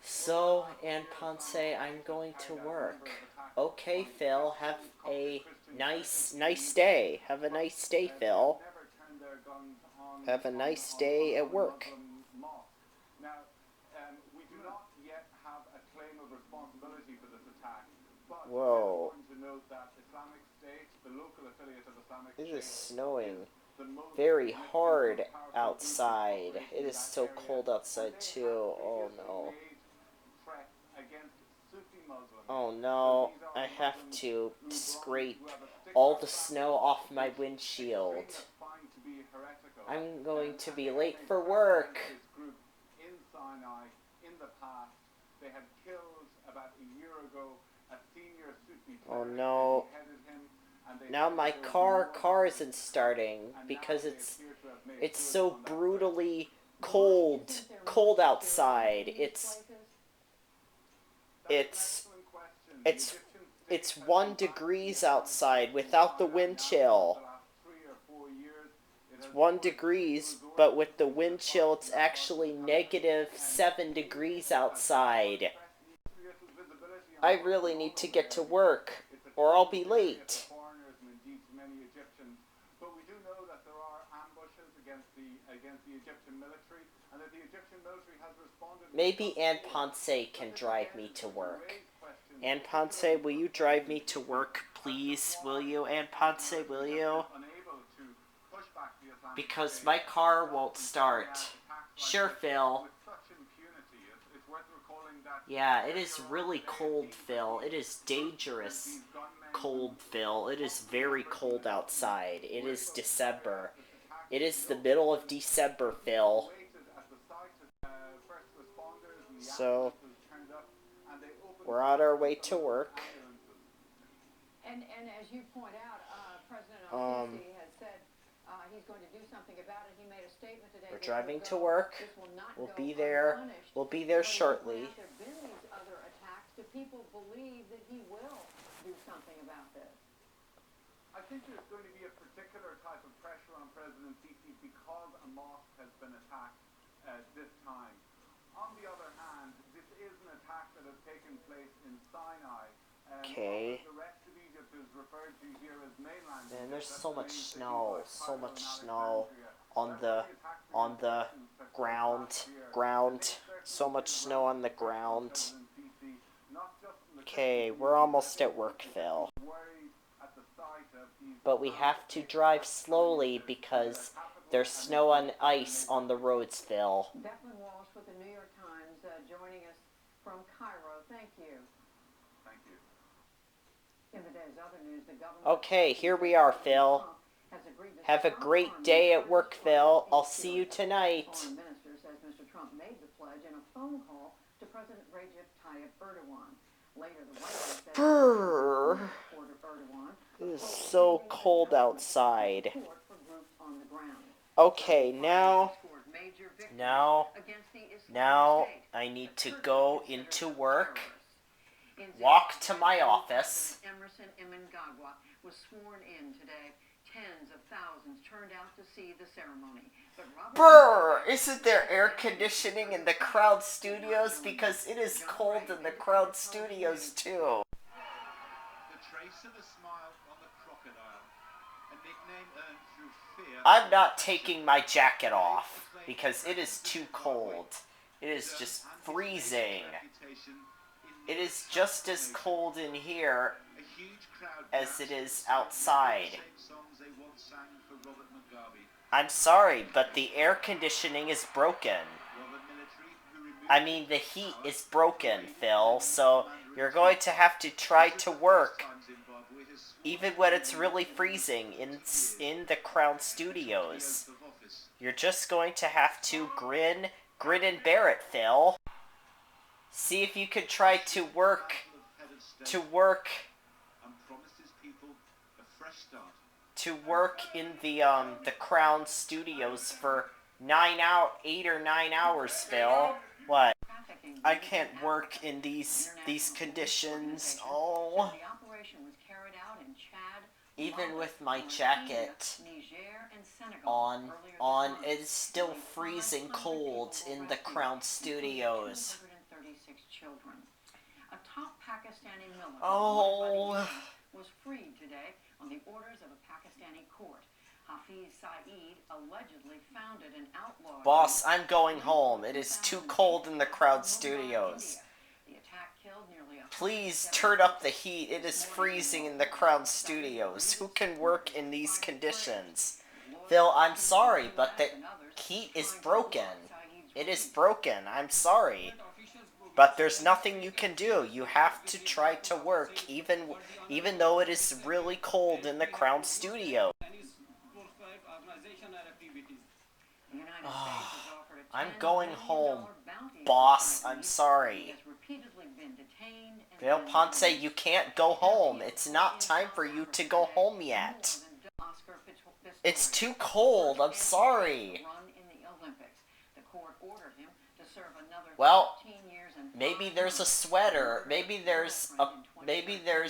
So, and Ponce, I'm going to work. Okay, Phil, have a nice day. Have a nice day, Phil. Have a nice day at work. Whoa. It is snowing very hard outside. It is so cold outside too. Oh no. Oh no. I have to scrape all the snow off my windshield. I'm going to be late for work. Oh no. Now my car isn't starting because it's so brutally cold outside. It's it's 1 degrees outside without the wind chill. It's 1 degrees, but with the wind chill it's actually -7 degrees outside. I really need to get to work or I'll be late. Maybe Ann Ponce can drive me to work. Ann Ponce, will you drive me to work, please? Will you, Ann Ponce, will you? Because my car won't start. Sure, Phil. Yeah, it is really cold, Phil. It is dangerous cold, Phil. It is very cold outside. It is December. It is the middle of December, Phil. So, we're on our way to work. And as you point out, President autistic has said he's going to do something about it. He made a statement today. We're driving to work. We'll be there. We'll be there shortly. There have been these other attacks. Do people believe that he will do something about this? I think there's going to be a particular type of pressure on President Sisi because a mosque has been attacked this time. On the other hand, this is an attack that has taken place in Sinai. Okay. The rest of Egypt is referred to here as mainland. Man, there's so much snow on the ground. So much snow on the ground. Okay, we're almost at work, Phil. But we have to drive slowly because there's snow and ice on the roads, Phil. Declan Walsh with the New York Times joining us from Cairo. Thank you. Thank you. In the day's other news, the government... Okay, here we are, Phil. Have a great day at work, Phil. I'll see you tonight. Foreign minister says Mr. Trump made the pledge in a phone call to President Recep Tayyip Erdogan. Later, the White House said Brrr. It is so cold outside. Okay, now I need to go into work, walk to my office. Emerson Mnangagwa was sworn in today. Tens of thousands turned out to see the ceremony. Brrr! Isn't there air conditioning in the Crowd Studios? Because it is cold in the Crowd Studios too. The trace of a smile on the crocodile, a nickname earned through fear. I'm not taking my jacket off because it is too cold. It is just freezing. It is just as cold in here as it is outside. I'm sorry, but the air conditioning is broken. I mean, the heat is broken, Phil, so you're going to have to try to work even when it's really freezing in the Crown Studios. You're just going to have to grin and bear it, Phil. See if you could try to work in the Crown Studios for 8 or 9 hours, Phil. What? I can't work in these conditions. Oh. even with my jacket on, it's still freezing cold in the Crown Studios. A top Pakistani militant Oh, was freed today on the orders of a Pakistani court. Hafiz Saeed allegedly founded an outlaw. boss, I'm going home. It is too cold in the Crown Studios. The attack killed nearly Please turn up the heat. It is freezing in the Crown Studios. Who can work in these conditions? Phil, I'm sorry, but the heat is broken. It is broken. I'm sorry. But there's nothing you can do. You have to try to work, even though it is really cold in the Crown Studio. I'm going home, boss. I'm sorry. Phil Ponce, you can't go home. It's not time for you to go home yet. It's too cold. I'm sorry. Well, maybe there's a sweater. Maybe there's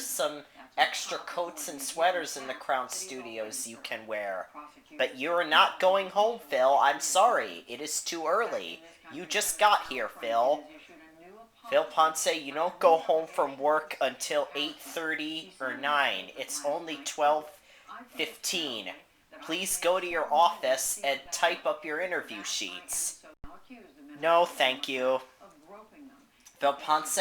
some extra coats and sweaters in the Crown Studios you can wear. But you're not going home, Phil. I'm sorry. It is too early. You just got here, Phil. Phil Ponce, you don't go home from work until 8:30 or 9. It's only 12:15. Please go to your office and type up your interview sheets. No, thank you. Phil Ponce,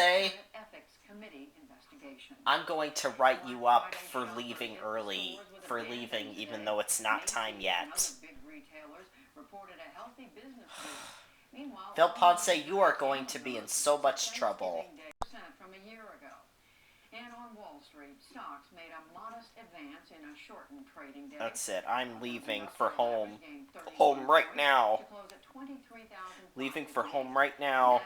I'm going to write you up for leaving early, even though it's not time yet. Phil Ponce, you are going to be in so much trouble. That's it. I'm leaving for home. Home right now. Leaving for home right now.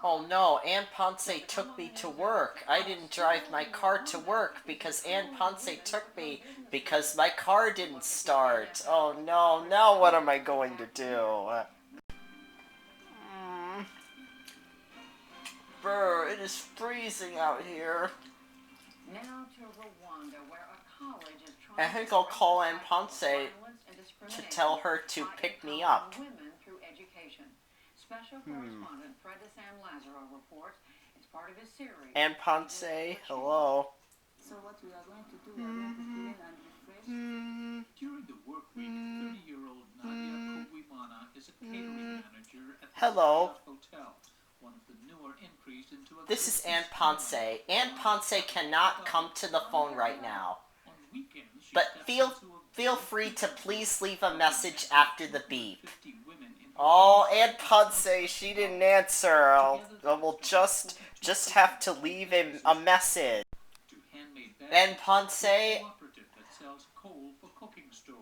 Oh no, Ann Ponce took me to work. I didn't drive my car to work because Ann Ponce took me because my car didn't start. Oh no, now what am I going to do? Brr, it is freezing out here. Now to Rwanda, where a college is I think I'll call Ann Ponce to tell her to pick me up. Special correspondent Fred Sam Lazaro reports it's part of his series. Ann Ponce, hello. So what we are going to do, we are going to clean and refresh. During the work week, 30-year-old Nadia Kowimana is a catering manager at the Hello. Hotel, one of the newer entries into a... This is Ann Ponce. Ann Ponce cannot come to the phone right now. On weekends, she But steps feel free to please leave a message after the beep. 50 women in Oh, Ann Ponce, she didn't answer. We'll just have to leave a message. to handmade bags Ann Ponce, cooperative that sells coal for cooking stoves.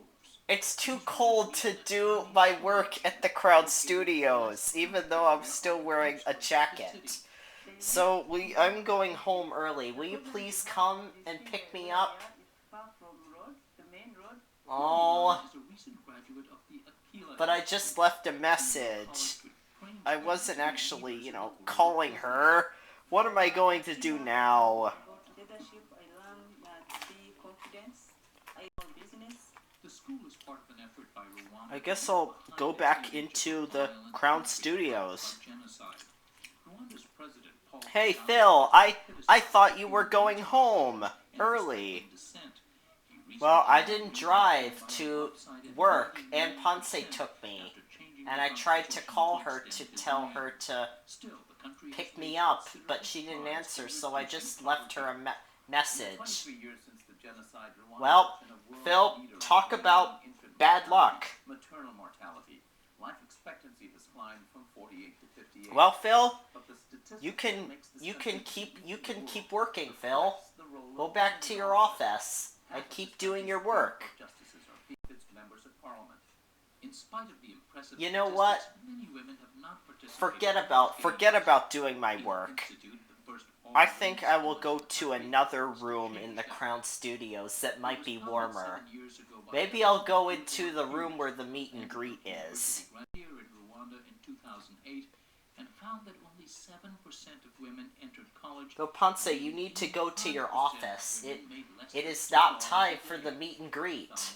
it's too cold to do my work at the Crown Studios, even though I'm still wearing a jacket. So I'm going home early. Will you please come and pick me up? Oh, Is a recent graduate of the Aquila but I just left a message. I wasn't actually, calling her. What am I going to do now? About leadership, I learned that be confidence, I know business. The school is part of an effort by Rwanda. I guess I'll go back into the Crown Studios. Genocide. Rwanda's president, Paul Hey, Kagame, Phil, I thought you were going home early. Well, I didn't drive to work. Ann Ponce took me, and I tried to call her to tell her to pick me up, but she didn't answer, so I just left her a message. Well, Phil, talk about bad luck. Maternal mortality. Life expectancy has climbed from 48 to 58. Well, Phil, But the statistics you can makes the keep working, Phil. Go back to your office and keep doing your work. Justices are its members of parliament. In spite of the impressive You know what? statistics, many women have not participated Forget about doing my work. Institute, the first I think I will go to another room in the Crown Studios that might be warmer. Maybe I'll go into the room where the meet and greet is. Here in Rwanda in 2008, and found that only 7% of women entered college. Phil Ponce, you need to go to your office. It is not time for the meet and greet.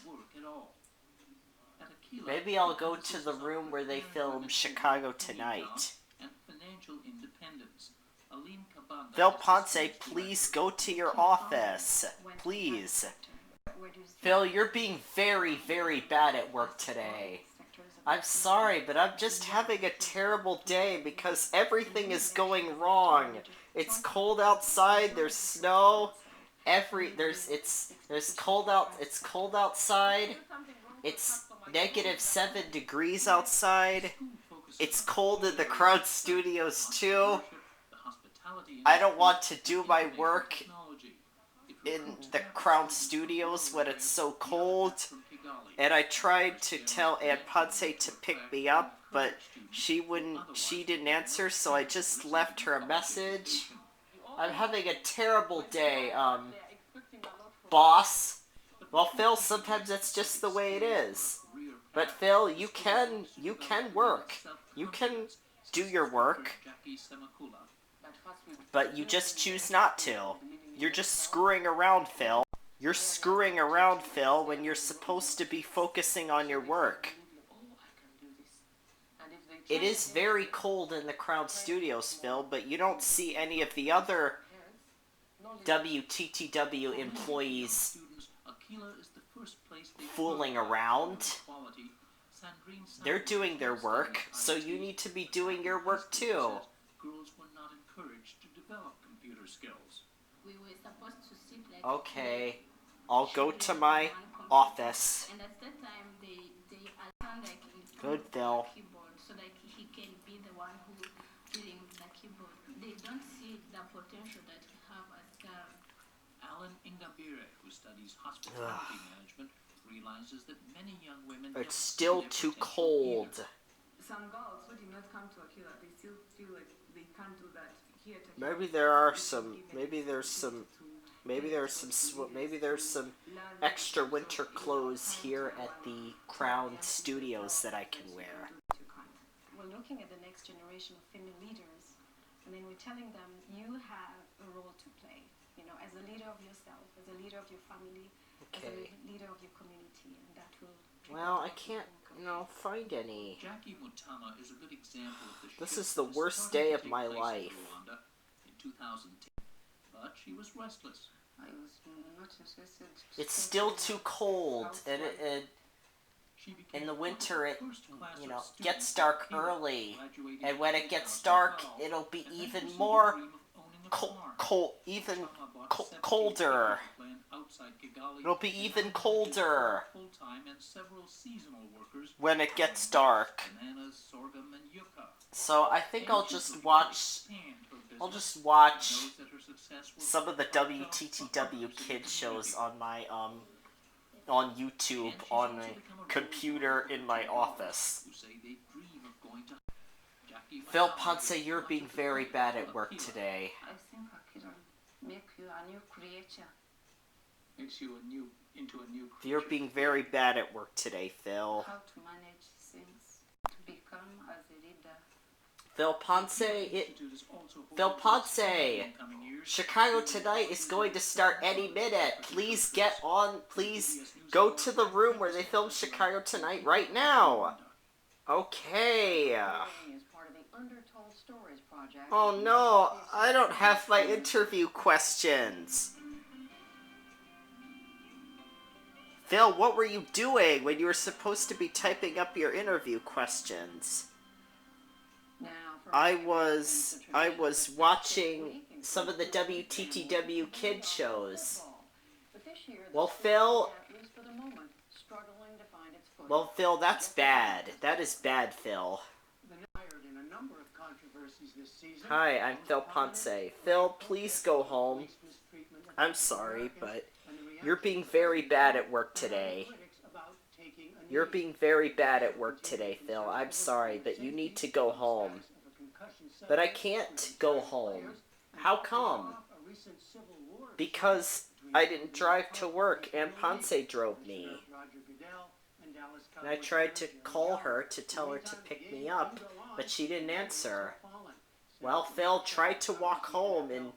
Maybe I'll go to the room where they film Chicago Tonight. And financial independence. Phil Ponce, please go to your office. Please. Phil, you're being very, very bad at work today. I'm sorry, but I'm just having a terrible day because everything is going wrong. It's cold outside, there's snow, there's cold outside. It's -7 degrees outside. It's cold in the Crown Studios too. I don't want to do my work in the Crown Studios when it's so cold. And I tried to tell Aunt Ponce to pick me up, but she didn't answer, so I just left her a message. I'm having a terrible day, boss. Well, Phil, sometimes that's just the way it is. But Phil, you can work. You can do your work. But you just choose not to. You're just screwing around, Phil. You're screwing around, Phil, when you're supposed to be focusing on your work. It is very cold in the Crown Studios, Phil, but you don't see any of the other WTTW employees fooling around. They're doing their work, so you need to be doing your work too. Girls were not encouraged to develop computer skills. We were supposed to sit like Okay, I'll go to my office. and at that time they assigned like Good, Phil. keyboard so like he can be the one who dealing with the keyboard. They don't see the potential that he have as girl. Alan Ingabire, who studies hospitality management, realizes that many young women don't It's still see their too potential cold. either. Some girls who did not come to Aquila, they still feel like they can't do that here at Aquila. Maybe there's some extra winter clothes here at the Crown Studios that I can wear. We're looking at the next generation of female leaders, and then we're telling them you have a role to play, you know, as a leader of yourself, as a leader of your family, Okay. as a leader of your community, and that will... Well, I can't, find any. Jackie Mutama is a good example of the This shift is the that worst started day to of take my place in life. Rwanda in 2010, but she was restless. I was not interested. It's still too cold, and She became in the part of winter it, first class of students gets dark at Aquila, early, graduating and when in it gets 2012, dark, it'll be and then even pursued more the dream of owning a farm. Mutama bought 17 colder. acres of land outside Kigali, It'll be and even now manages colder 4 full-time and several seasonal workers when it gets dark. bananas, sorghum, and yucca. So I think I'll Anxious just to watch. expand her I'll business, just watch knows that her success will some of the provide jobs for WTTW others in kid the shows community. on my on YouTube And she's on also my become a computer role model in for my young girls office. who say they dream of going to Jackie Phil Mutama Ponce, is you're much being of the very credit bad to at work Aquila. today. I think Aquila make you a new creature. Makes you into a new creature. You're being very bad at work today, Phil. How to manage things, to become as a leader. Phil Ponce, Institute is also hoping Phil to Ponce, expand in coming years. Chicago Tonight is going to start any minute. Please please go to the room where they film Chicago Tonight right now. Okay. Is part of the Undertold Stories project. Oh no, I don't have my interview questions. Phil, what were you doing when you were supposed to be typing up your interview questions? Now, for I was watching some of the WTTW kid shows. But this year, the Well, sport, Phil, at least for the moment, struggling to find its footing. well, Phil, that's bad. That is bad, Phil. In a number of controversies this season. Hi, I'm Phil Ponce. Phil, please go home. I'm sorry, but you're being very bad at work today. You're being very bad at work today, Phil. I'm sorry, but you need to go home. But I can't go home. How come? Because I didn't drive to work and Ponce drove me. And I tried to call her to tell her to pick me up, but she didn't answer. Well, Phil, try to walk home in,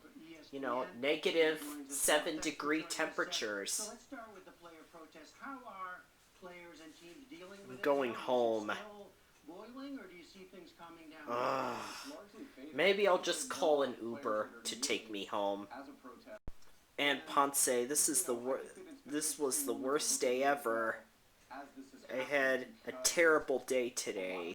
you know, -7-degree temperatures. So let's start with the player protest. How are players and teams dealing with I'm it? going Is it home. still boiling, or do you see things calming down? Maybe I'll just call an Uber to take me home. And Ponce, this was the worst day ever. I had a terrible day today.